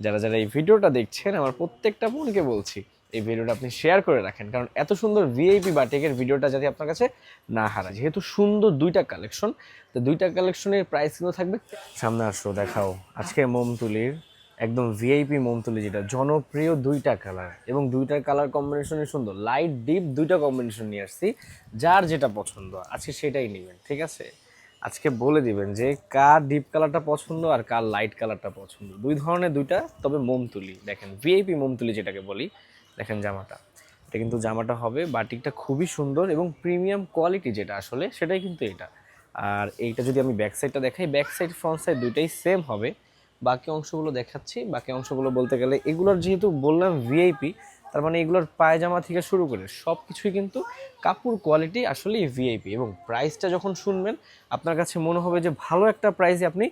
যারা যারা এই ভিডিওটা দেখছেন আমার প্রত্যেকটা বোনকে বলছি এই ভিডিওটা আপনি শেয়ার করে রাখেন, কারণ এত সুন্দর ভিআইপি বাটিকের ভিডিওটা যাতে আপনার কাছে না হারায়। যেহেতু সুন্দর দুইটা কালেকশন, তো দুইটা কালেকশনের প্রাইস কিন্তু থাকবে। সামনে আসো দেখাও আজকে মোমতুলির একদম ভিআইপি মোমতুলি, যেটা জনপ্রিয় দুইটা কালার এবং দুইটার কালার কম্বিনেশনই সুন্দর, লাইট ডিপ দুইটা কম্বিনেশন নিয়ে আসছি। যার যেটা পছন্দ আজকে সেটাই নেবেন, ঠিক আছে? আজকে বলে দিবেন যে কার ডিপ কালারটা পছন্দ আর কার লাইট কালারটা পছন্দ। দুই ধরনের দুইটা, তবে মোমতুলি দেখেন, ভিআইপি মোমতুলি যেটাকে বলি। দেখেন জামাটা, এটা কিন্তু জামাটা হবে বাটিকটা খুবই সুন্দর এবং প্রিমিয়াম কোয়ালিটি, যেটা আসলে সেটাই কিন্তু এটা। আর এইটা যদি আমি ব্যাক সাইডটা দেখাই, ব্যাক সাইড ফ্রন্ট সাইড দুইটাই সেম হবে। বাকি অংশগুলো দেখাচ্ছি, বাকি অংশগুলো বলতে গেলে এগুলোর যেহেতু বললাম ভিআইপি, তার মানে এগুলোর পায়জামা থেকে শুরু করে সব কিছুই কিন্তু কাপড় কোয়ালিটি আসলে ভিআইপি। এবং প্রাইসটা যখন শুনবেন আপনার কাছে মনে হবে যে ভালো একটা প্রাইসে আপনি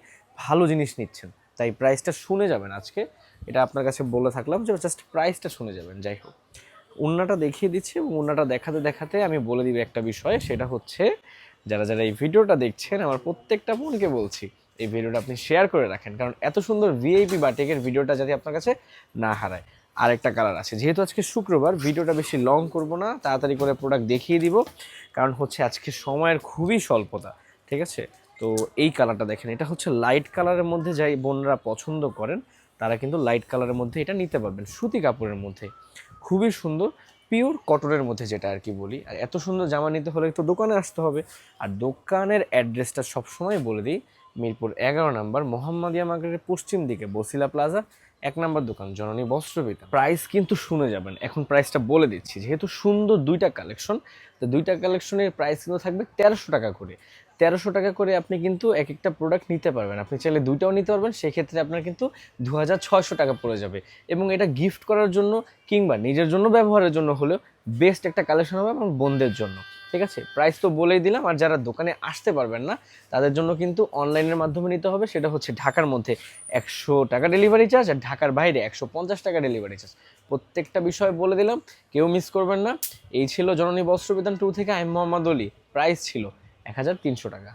ভালো জিনিস নিচ্ছেন, তাই প্রাইসটা শুনে যাবেন আজকে। এটা আপনার কাছে বলে থাকলাম যে জাস্ট প্রাইসটা শুনে যাবেন। যাই হোক, ওড়নাটা দেখিয়ে দিচ্ছি এবং ওড়নাটা দেখাতে দেখাতে আমি বলে দিব একটা বিষয়, সেটা হচ্ছে যারা যারা এই ভিডিওটা দেখছেন আমার প্রত্যেকটা বোনকে বলছি এই ভিডিওটা আপনি শেয়ার করে রাখেন, কারণ এত সুন্দর ভিআইপি বাটিকের ভিডিওটা যাতে আপনার কাছে না হারায়। আরেকটা কালার আছে, যেহেতু আজকে শুক্রবার ভিডিওটা বেশি লং করব না, তাড়াতাড়ি করে প্রোডাক্ট দেখিয়ে দিব, কারণ হচ্ছে আজকে সময়ের খুবই স্বল্পতা, ঠিক আছে? তো এই কালারটা দেখেন, এটা হচ্ছে লাইট কালারের মধ্যে, যাই বোনরা পছন্দ করেন তারা কিন্তু লাইট কালারের মধ্যে এটা নিতে পারবেন, সুতি কাপড়ের মধ্যে খুবই সুন্দর, পিওর কটনের মধ্যে যেটা আর কি বলি। আর এত সুন্দর জামা নিতে হলে একটু দোকানে আসতে হবে। আর দোকানের অ্যাড্রেসটা সবসময় বলে দিই, মিরপুর 11 নম্বর মোহাম্মদিয়া মার্কেটের পশ্চিম দিকে বসিলা প্লাজা, 1 নম্বর দোকান জননী বস্ত্রবিতান। প্রাইস কিন্তু শুনে যাবেন, এখন প্রাইসটা বলে দিচ্ছি। যেহেতু সুন্দর দুইটা কালেকশন, তো দুইটা কালেকশনের প্রাইস কিন্তু থাকবে 1300 টাকা করে। 1300 টাকা করে আপনি কিন্তু এক একটা প্রোডাক্ট নিতে পারবেন। আপনি চাইলে দুইটাও নিতে পারবেন, সেক্ষেত্রে আপনার কিন্তু 2600 টাকা পড়ে যাবে। এবং এটা গিফট করার জন্য কিংবা নিজের জন্য ব্যবহারের জন্য হলেও বেস্ট একটা কালেকশন হবে আমার বোনদের জন্য, ঠিক আছে? প্রাইস তো বলেই দিলাম। আর যারা দোকানে আসতে পারবেন না তাদের জন্য কিন্তু অনলাইনের মাধ্যমে নিতে হবে, সেটা হচ্ছে ঢাকার মধ্যে 100 টাকা ডেলিভারি চার্জ, আর ঢাকার বাইরে 150 টাকা ডেলিভারি চার্জ। প্রত্যেকটা বিষয় বলে দিলাম, কেউ মিস করবেন না। এই ছিল জননী বস্ত্রবিতান 2 থেকে আমি মোহাম্মদ অলি। প্রাইস ছিল 1300 টাকা।